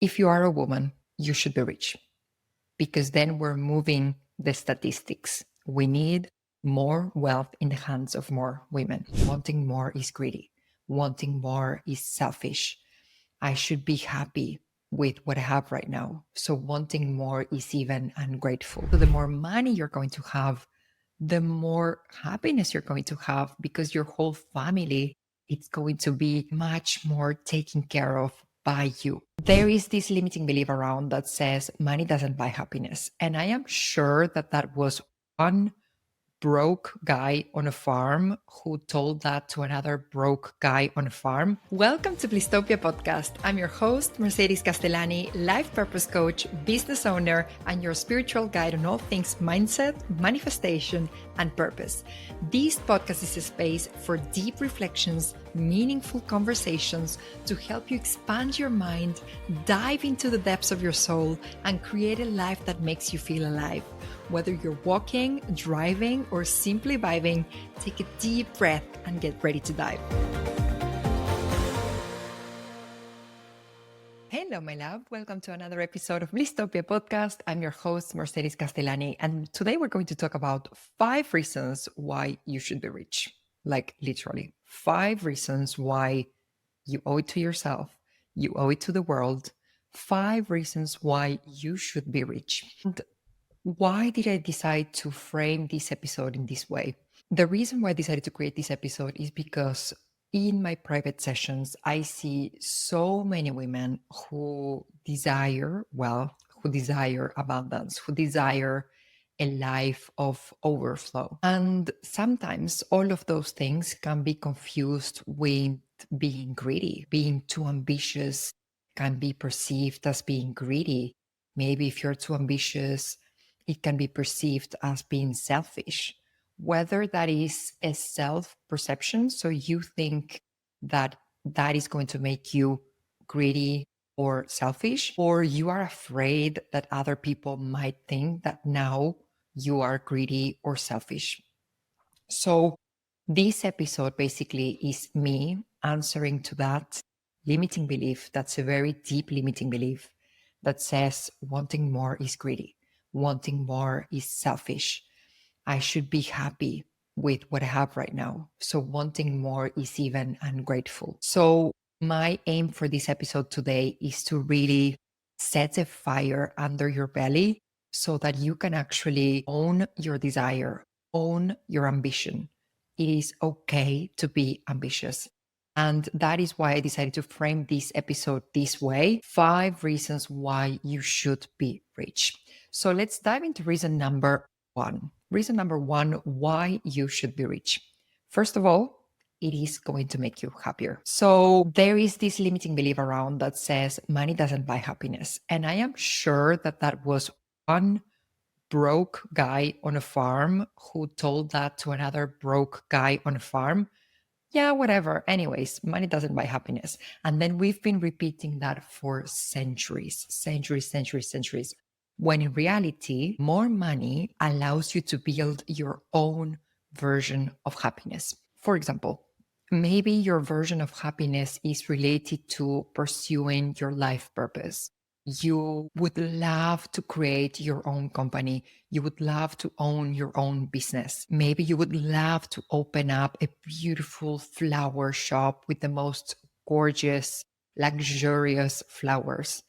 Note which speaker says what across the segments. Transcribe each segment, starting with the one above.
Speaker 1: If you are a woman, you should be rich because then we're moving the statistics. We need more wealth in the hands of more women. Wanting more is greedy. Wanting more is selfish. I should be happy with what I have right now. So wanting more is even ungrateful. So the more money you're going to have, the more happiness you're going to have because your whole family, it's going to be much more taken care of by you. There is this limiting belief around that says money doesn't buy happiness. And I am sure that that was one broke guy on a farm who told that to another broke guy on a farm. Welcome to Blisstopia podcast. I'm your host, Mercedes Castellani, life purpose coach, business owner, and your spiritual guide on all things mindset, manifestation, and purpose. This podcast is a space for deep reflections, meaningful conversations to help you expand your mind, dive into the depths of your soul, and create a life that makes you feel alive. Whether you're walking, driving, or simply vibing, take a deep breath and get ready to dive. Hello, my love. Welcome to another episode of Blisstopia podcast. I'm your host, Mercedes Castellani, and today we're going to talk about 5 reasons why you should be rich. Like literally 5 reasons why you owe it to yourself, you owe it to the world, 5 reasons why you should be rich. And why did I decide to frame this episode in this way? The reason why I decided to create this episode is because in my private sessions, I see so many women who desire wealth, who desire abundance, who desire a life of overflow. And sometimes all of those things can be confused with being greedy. Being too ambitious can be perceived as being greedy. Maybe if you're too ambitious, it can be perceived as being selfish, whether that is a self perception. So you think that that is going to make you greedy or selfish, or you are afraid that other people might think that now you are greedy or selfish. So this episode basically is me answering to that limiting belief. That's a very deep limiting belief that says wanting more is greedy. Wanting more is selfish. I should be happy with what I have right now. So wanting more is even ungrateful. So my aim for this episode today is to really set a fire under your belly so that you can actually own your desire, own your ambition. It is okay to be ambitious. And that is why I decided to frame this episode this way. 5 reasons why you should be rich. So let's dive into reason number 1. Reason number 1 why you should be rich. First of all, it is going to make you happier. So there is this limiting belief around that says money doesn't buy happiness. And I am sure that that was one broke guy on a farm who told that to another broke guy on a farm. Yeah, whatever. Anyways, money doesn't buy happiness. And then we've been repeating that for centuries, centuries, when in reality, more money allows you to build your own version of happiness. For example, maybe your version of happiness is related to pursuing your life purpose. You would love to create your own company. You would love to own your own business. Maybe you would love to open up a beautiful flower shop with the most gorgeous, luxurious flowers.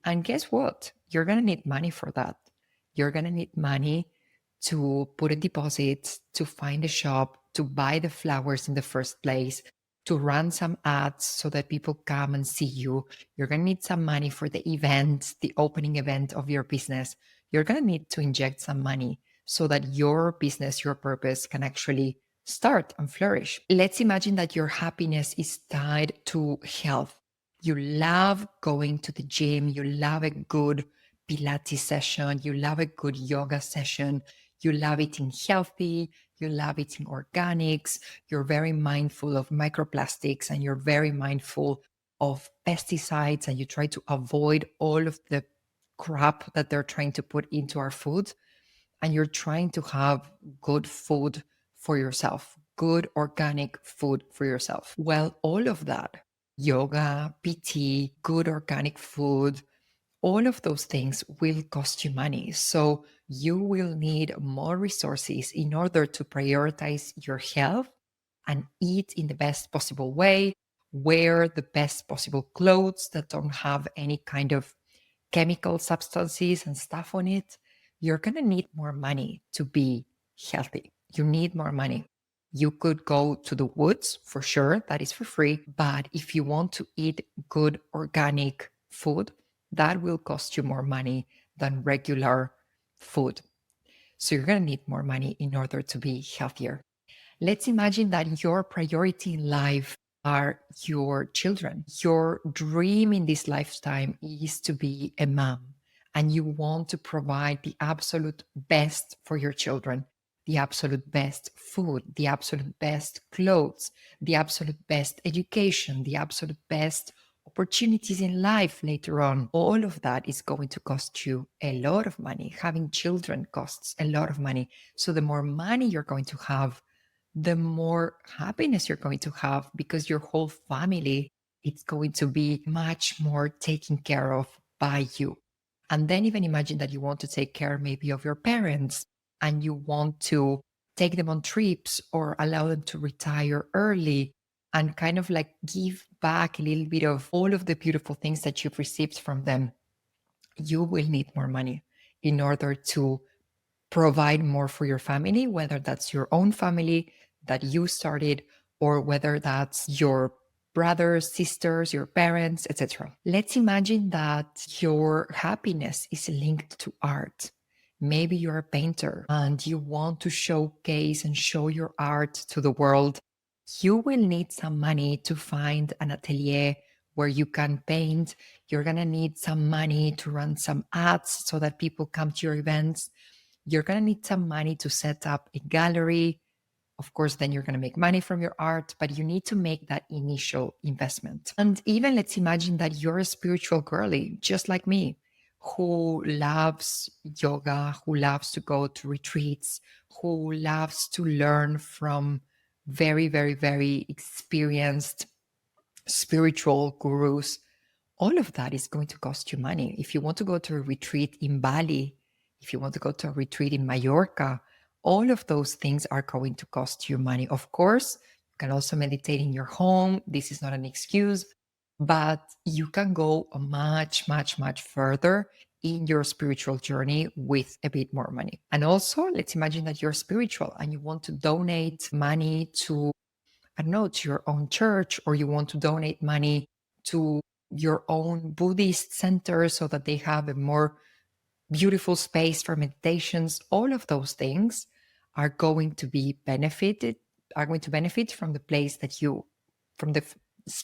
Speaker 1: And guess what? You're going to need money for that. You're going to need money to put a deposit, to find a shop, to buy the flowers in the first place, to run some ads so that people come and see you. You're going to need some money for the event, the opening event of your business. You're going to need to inject some money so that your business, your purpose can actually start and flourish. Let's imagine that your happiness is tied to health. You love going to the gym. You love a good Pilates session. You love a good yoga session. You love eating healthy. You love eating organics. You're very mindful of microplastics and you're very mindful of pesticides, and you try to avoid all of the crap that they're trying to put into our food. And you're trying to have good food for yourself, good organic food for yourself. Well, all of that, yoga, PT, good organic food, All of those things will cost you money. So you will need more resources in order to prioritize your health and eat in the best possible way, wear the best possible clothes that don't have any kind of chemical substances and stuff on it. You're going to need more money to be healthy. You need more money. You could go to the woods for sure, that is for free. But if you want to eat good organic food, that will cost you more money than regular food. So you're going to need more money in order to be healthier. Let's imagine that your priority in life are your children. Your dream in this lifetime is to be a mom, and you want to provide the absolute best for your children, the absolute best food, the absolute best clothes, the absolute best education, the absolute best opportunities in life later on. All of that is going to cost you a lot of money. Having children costs a lot of money. So the more money you're going to have, the more happiness you're going to have, because your whole family, it's going to be much more taken care of by you. And then even imagine that you want to take care maybe of your parents, and you want to take them on trips or allow them to retire early, and kind of like give back a little bit of all of the beautiful things that you've received from them. You will need more money in order to provide more for your family, whether that's your own family that you started, or whether that's your brothers, sisters, your parents, etc. Let's imagine that your happiness is linked to art. Maybe you're a painter and you want to showcase and show your art to the world. You will need some money to find an atelier where you can paint. You're going to need some money to run some ads so that people come to your events. You're going to need some money to set up a gallery. Of course, then you're going to make money from your art, but you need to make that initial investment. And even let's imagine that you're a spiritual girly, just like me, who loves yoga, who loves to go to retreats, who loves to learn from very, very, very experienced spiritual gurus. All of that is going to cost you money. If you want to go to a retreat in Bali, if you want to go to a retreat in Mallorca, all of those things are going to cost you money. Of course, you can also meditate in your home. This is not an excuse, but you can go much, much, much further in your spiritual journey with a bit more money. And also, let's imagine that you're spiritual and you want to donate money to, I don't know, to your own church, or you want to donate money to your own Buddhist center so that they have a more beautiful space for meditations. All of those things are going to be are going to benefit from the place that you, from the,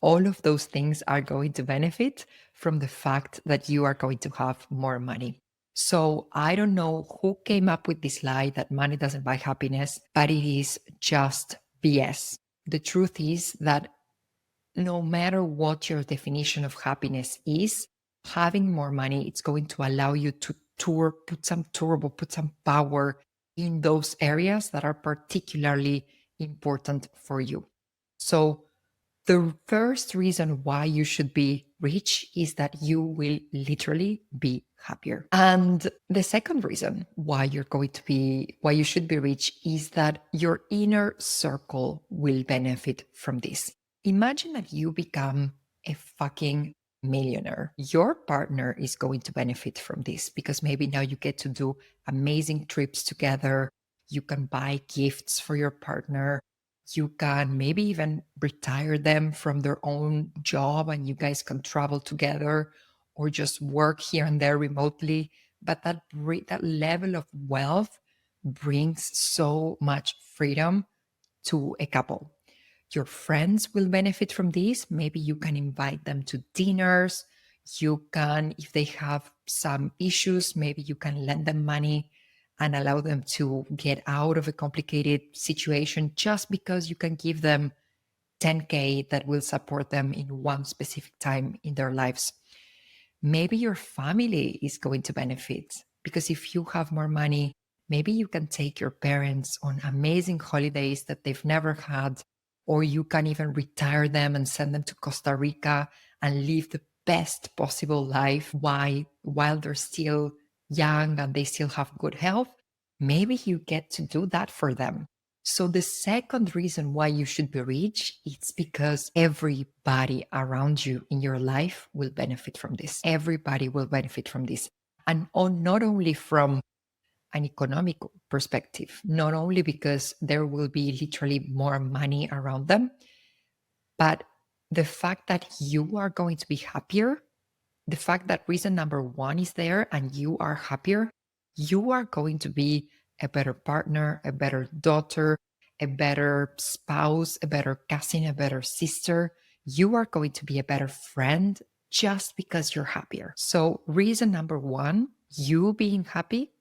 Speaker 1: all of those things are going to benefit from the fact that you are going to have more money. So I don't know who came up with this lie that money doesn't buy happiness, but it is just BS. The truth is that no matter what your definition of happiness is, having more money, it's going to allow you to put some turbo, put some power in those areas that are particularly important for you. So the first reason why you should be rich is that you will literally be happier. And the second reason why you should be rich is that your inner circle will benefit from this. Imagine that you become a fucking millionaire. Your partner is going to benefit from this because maybe now you get to do amazing trips together. You can buy gifts for your partner. You can maybe even retire them from their own job and you guys can travel together or just work here and there remotely. But that level of wealth brings so much freedom to a couple. Your friends will benefit from this. Maybe you can invite them to dinners. You can, if they have some issues, maybe you can lend them money and allow them to get out of a complicated situation just because you can give them 10K that will support them in one specific time in their lives. Maybe your family is going to benefit because if you have more money, maybe you can take your parents on amazing holidays that they've never had, or you can even retire them and send them to Costa Rica and live the best possible life while they're still young and they still have good health, maybe you get to do that for them. So the second reason why you should be rich, it's because everybody around you in your life will benefit from this. Everybody will benefit from this. And not only from an economic perspective, not only because there will be literally more money around them, but the fact that you are going to be happier, the fact that reason number one is there and you are happier, you are going to be a better partner, a better daughter, a better spouse, a better cousin, a better sister. You are going to be a better friend just because you're happier. So, reason number one, you being happy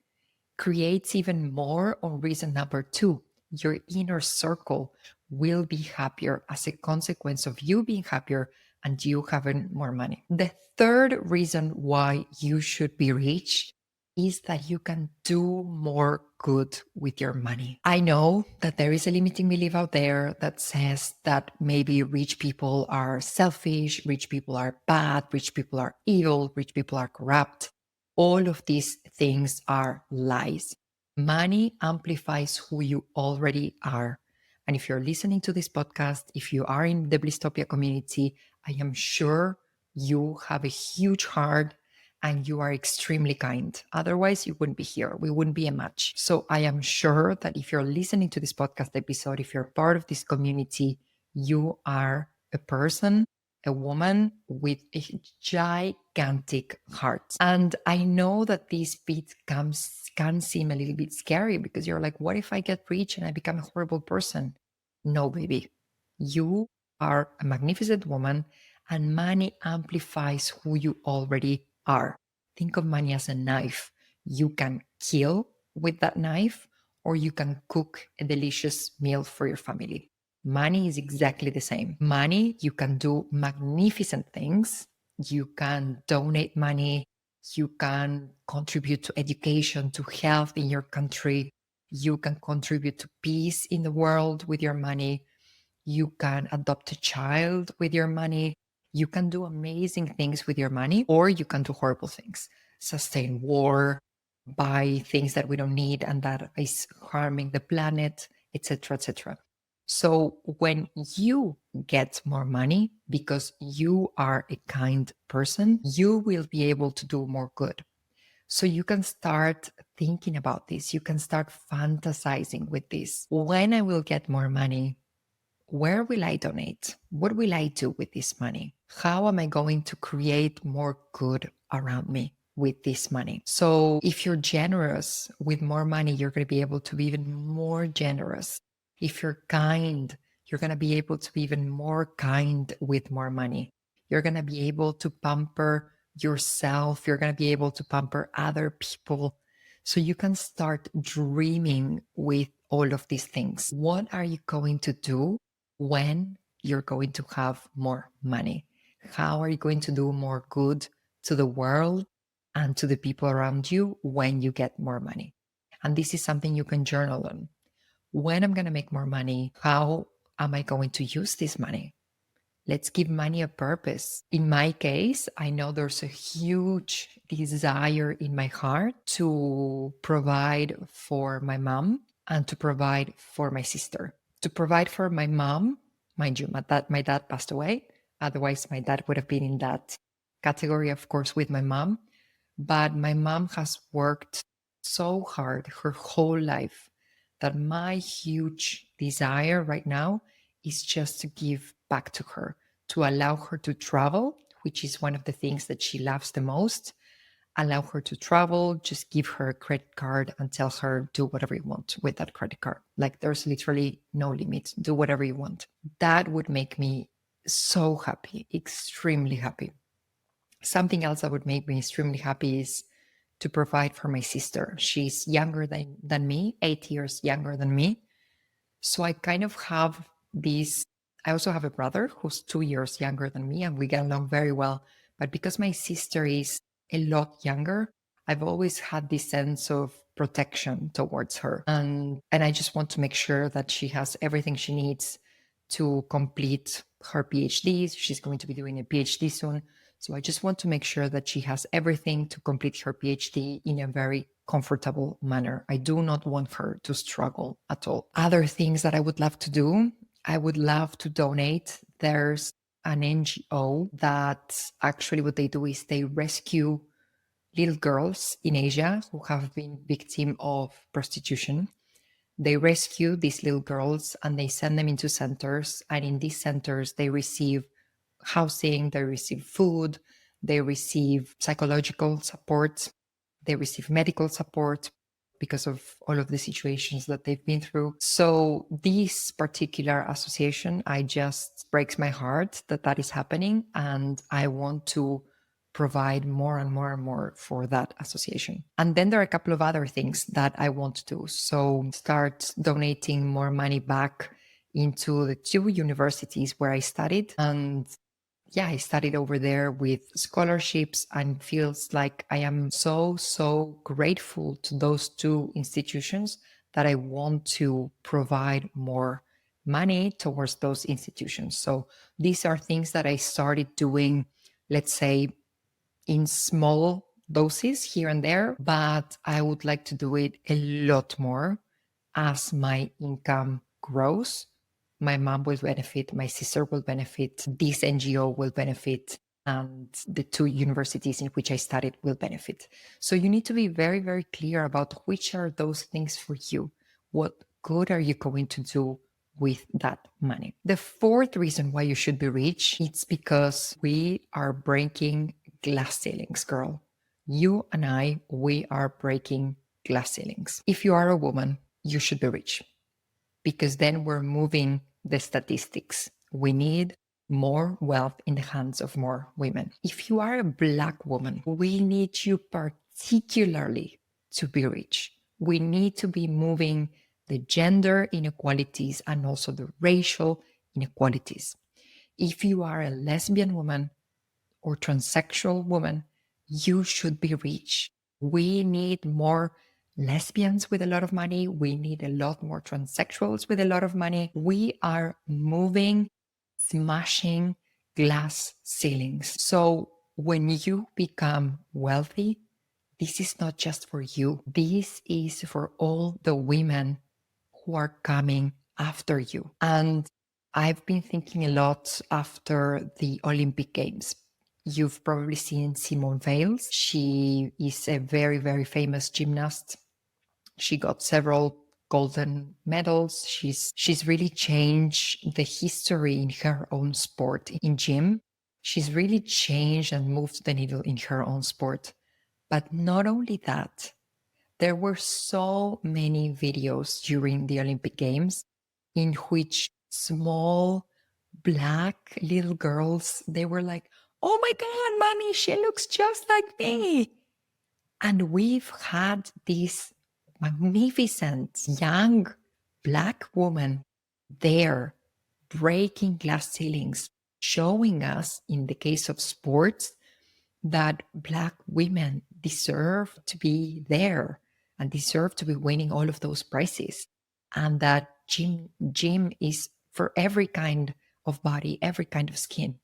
Speaker 1: creates even more on reason number two. Your inner circle will be happier as a consequence of you being happier and you having more money. The third reason why you should be rich is that you can do more good with your money. I know that there is a limiting belief out there that says that maybe rich people are selfish, rich people are bad, rich people are evil, rich people are corrupt. All of these things are lies. Money amplifies who you already are. And if you're listening to this podcast, if you are in the Blisstopia community, I am sure you have a huge heart and you are extremely kind. Otherwise, you wouldn't be here. We wouldn't be a match. So I am sure that if you're listening to this podcast episode, if you're part of this community, you are a person, a woman with a gigantic heart. And I know that this bit can seem a little bit scary because you're like, what if I get rich and I become a horrible person? No, baby. You are a magnificent woman and money amplifies who you already are. Think of money as a knife. You can kill with that knife or you can cook a delicious meal for your family. Money is exactly the same. Money, you can do magnificent things. You can donate money. You can contribute to education, to health in your country. You can contribute to peace in the world with your money. You can adopt a child with your money. You can do amazing things with your money, or you can do horrible things, sustain war, buy things that we don't need and that is harming the planet, etc., etc. So when you get more money because you are a kind person, you will be able to do more good. So you can start thinking about this. You can start fantasizing with this. When I will get more money, where will I donate? What will I do with this money? How am I going to create more good around me with this money? So if you're generous with more money, you're going to be able to be even more generous. If you're kind, you're going to be able to be even more kind with more money. You're going to be able to pamper yourself. You're going to be able to pamper other people. So you can start dreaming with all of these things. What are you going to do when you're going to have more money? How are you going to do more good to the world and to the people around you when you get more money? And this is something you can journal on. When I'm going to make more money, how am I going to use this money? Let's give money a purpose. In my case, I know there's a huge desire in my heart to provide for my mom and to provide for my sister. To provide for my mom, mind you, my dad passed away. Otherwise, my dad would have been in that category, of course, with my mom. But my mom has worked so hard her whole life that my huge desire right now is just to give back to her, to allow her to travel, which is one of the things that she loves the most. Allow her to travel, just give her a credit card and tell her, do whatever you want with that credit card. Like there's literally no limit. Do whatever you want. That would make me so happy, extremely happy. Something else that would make me extremely happy is to provide for my sister. She's younger than me, 8 years younger than me. So I kind of have this. I also have a brother who's 2 years younger than me, and we get along very well. But because my sister is a lot younger, I've always had this sense of protection towards her. And I just want to make sure that she has everything she needs to complete her PhD. She's going to be doing a PhD soon. So I just want to make sure that she has everything to complete her PhD in a very comfortable manner. I do not want her to struggle at all. Other things that I would love to do, I would love to donate. There's an NGO that actually what they do is they rescue little girls in Asia who have been victim of prostitution. They rescue these little girls and they send them into centers. And in these centers, they receive housing, they receive food, they receive psychological support, they receive medical support because of all of the situations that they've been through. So this particular association, I just breaks my heart that that is happening. And I want to provide more and more and more for that association. And then there are a couple of other things that I want to do. So start donating more money back into the 2 universities where I studied. And yeah, I studied over there with scholarships and feels like I am so grateful to those 2 institutions that I want to provide more money towards those institutions. So these are things that I started doing, let's say, in small doses here and there, but I would like to do it a lot more as my income grows. My mom will benefit, my sister will benefit, this NGO will benefit, and the 2 universities in which I studied will benefit. So you need to be very clear about which are those things for you. What good are you going to do with that money? The 4th reason why you should be rich, it's because we are breaking glass ceilings, girl. You and I, we are breaking glass ceilings. If you are a woman, you should be rich because then we're moving the statistics. We need more wealth in the hands of more women. If you are a Black woman, we need you particularly to be rich. We need to be moving the gender inequalities and also the racial inequalities. If you are a lesbian woman or transsexual woman, you should be rich. We need more lesbians with a lot of money. We need a lot more transsexuals with a lot of money. We are moving, smashing glass ceilings. So when you become wealthy, this is not just for you. This is for all the women who are coming after you. And I've been thinking a lot after the Olympic Games. You've probably seen Simone Biles. She is a very famous gymnast. She got several golden medals. She's really changed the history in her own sport in gym. She's really changed and moved the needle in her own sport. But not only that, there were so many videos during the Olympic Games in which small Black little girls, they were like, "Oh my God, mommy, she looks just like me." And we've had this magnificent young Black woman there breaking glass ceilings, showing us, in the case of sports, that Black women deserve to be there and deserve to be winning all of those prizes. And that gym is for every kind of body, every kind of skin.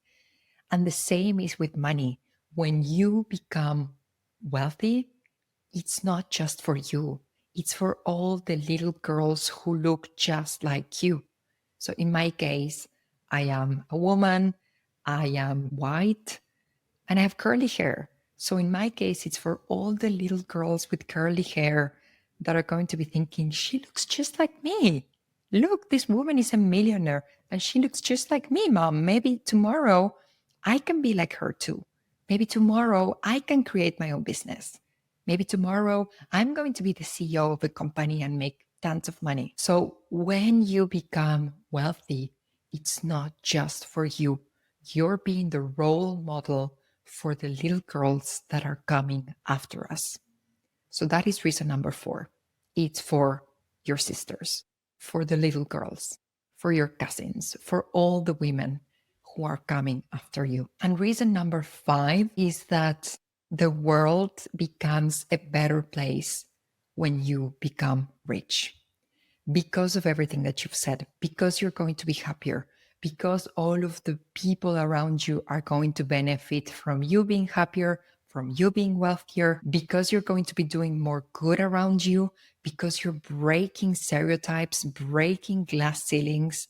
Speaker 1: And the same is with money. When you become wealthy, it's not just for you. It's for all the little girls who look just like you. So in my case, I am a woman, I am white, and I have curly hair. So in my case, it's for all the little girls with curly hair that are going to be thinking, she looks just like me. Look, this woman is a millionaire and she looks just like me, mom. Maybe tomorrow I can be like her too. Maybe tomorrow I can create my own business. Maybe tomorrow I'm going to be the CEO of a company and make tons of money. So when you become wealthy, it's not just for you. You're being the role model for the little girls that are coming after us. So that is reason number 4. It's for your sisters, for the little girls, for your cousins, for all the women who are coming after you. And reason number 5 is that the world becomes a better place when you become rich. Because of everything that you've said, because you're going to be happier, because all of the people around you are going to benefit from you being happier, from you being wealthier, because you're going to be doing more good around you, because you're breaking stereotypes, breaking glass ceilings.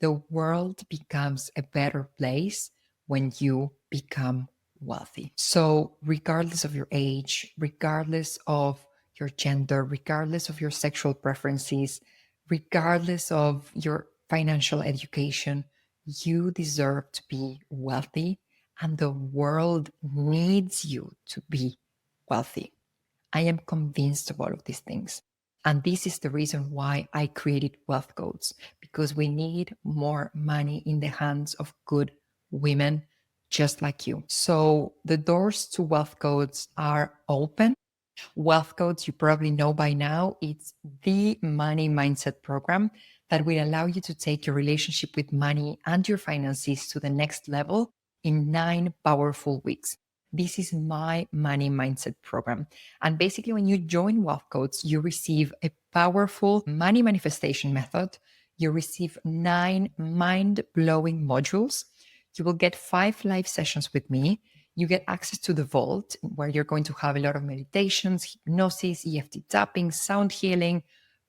Speaker 1: The world becomes a better place when you become wealthy. So, regardless of your age, regardless of your gender, regardless of your sexual preferences, regardless of your financial education, you deserve to be wealthy, and the world needs you to be wealthy. I am convinced of all of these things. And this is the reason why I created Wealth Codes, because we need more money in the hands of good women just like you. So the doors to Wealth Codes are open. Wealth Codes, you probably know by now, it's the money mindset program that will allow you to take your relationship with money and your finances to the next level in 9 powerful weeks. This is my money mindset program. And basically, when you join Wealth Codes, you receive a powerful money manifestation method. You receive 9 mind blowing modules. You will get 5 live sessions with me. You get access to the vault, where you're going to have a lot of meditations, hypnosis, EFT tapping, sound healing,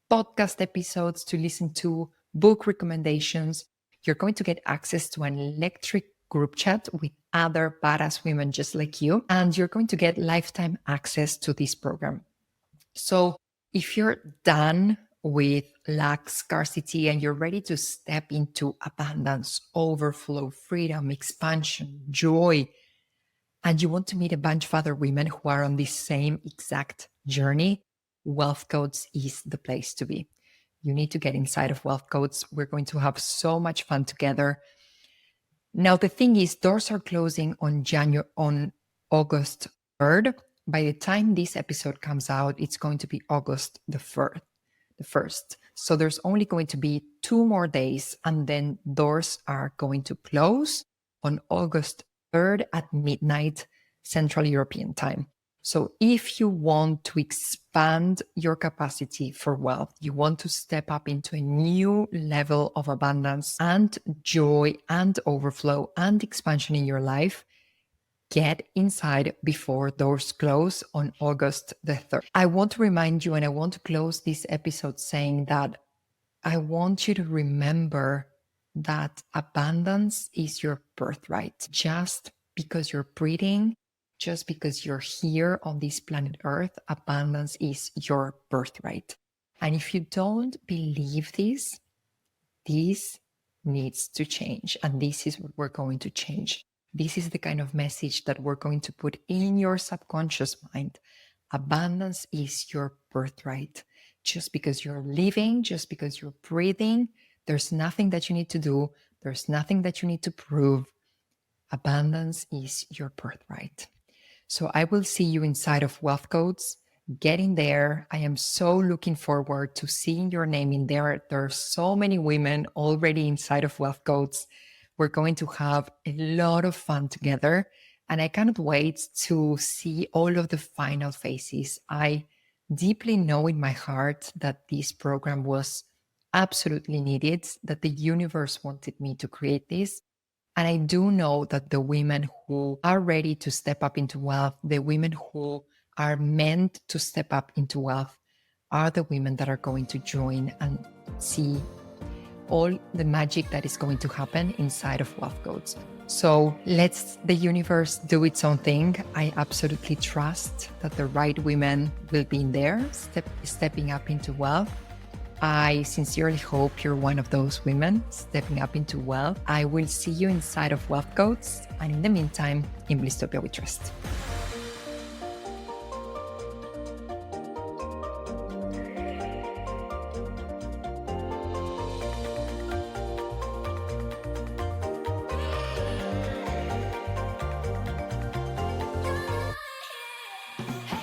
Speaker 1: podcast episodes to listen to, book recommendations. You're going to get access to an electric group chat with other badass women just like you, and you're going to get lifetime access to this program. So if you're done with lack, scarcity, and you're ready to step into abundance, overflow, freedom, expansion, joy, and you want to meet a bunch of other women who are on this same exact journey, Wealth Codes is the place to be. You need to get inside of Wealth Codes. We're going to have so much fun together. Now, the thing is, doors are closing on August 3rd. By the time this episode comes out, it's going to be August the 1st. So there's only going to be 2 more days, and then doors are going to close on August 3rd at midnight Central European time. So if you want to expand your capacity for wealth, you want to step up into a new level of abundance and joy and overflow and expansion in your life, get inside before doors close on August the 3rd. I want to remind you, and I want to close this episode saying that I want you to remember that abundance is your birthright. Just because you're breathing, just because you're here on this planet Earth, abundance is your birthright. And if you don't believe this needs to change. And this is what we're going to change. This is the kind of message that we're going to put in your subconscious mind. Abundance is your birthright. Just because you're living, just because you're breathing, there's nothing that you need to do. There's nothing that you need to prove. Abundance is your birthright. So I will see you inside of Wealth Codes. Get in there. I am so looking forward to seeing your name in there. There are so many women already inside of Wealth Codes. We're going to have a lot of fun together. And I cannot wait to see all of the final faces. I deeply know in my heart that this program was absolutely needed, that the universe wanted me to create this. And I do know that the women who are ready to step up into wealth, the women who are meant to step up into wealth, are the women that are going to join and see all the magic that is going to happen inside of Wealth Codes. So let's the universe do its own thing. I absolutely trust that the right women will be in there, stepping up into wealth. I sincerely hope you're one of those women stepping up into wealth. I will see you inside of Wealth Codes. And in the meantime, in Blisstopia we trust. Hey!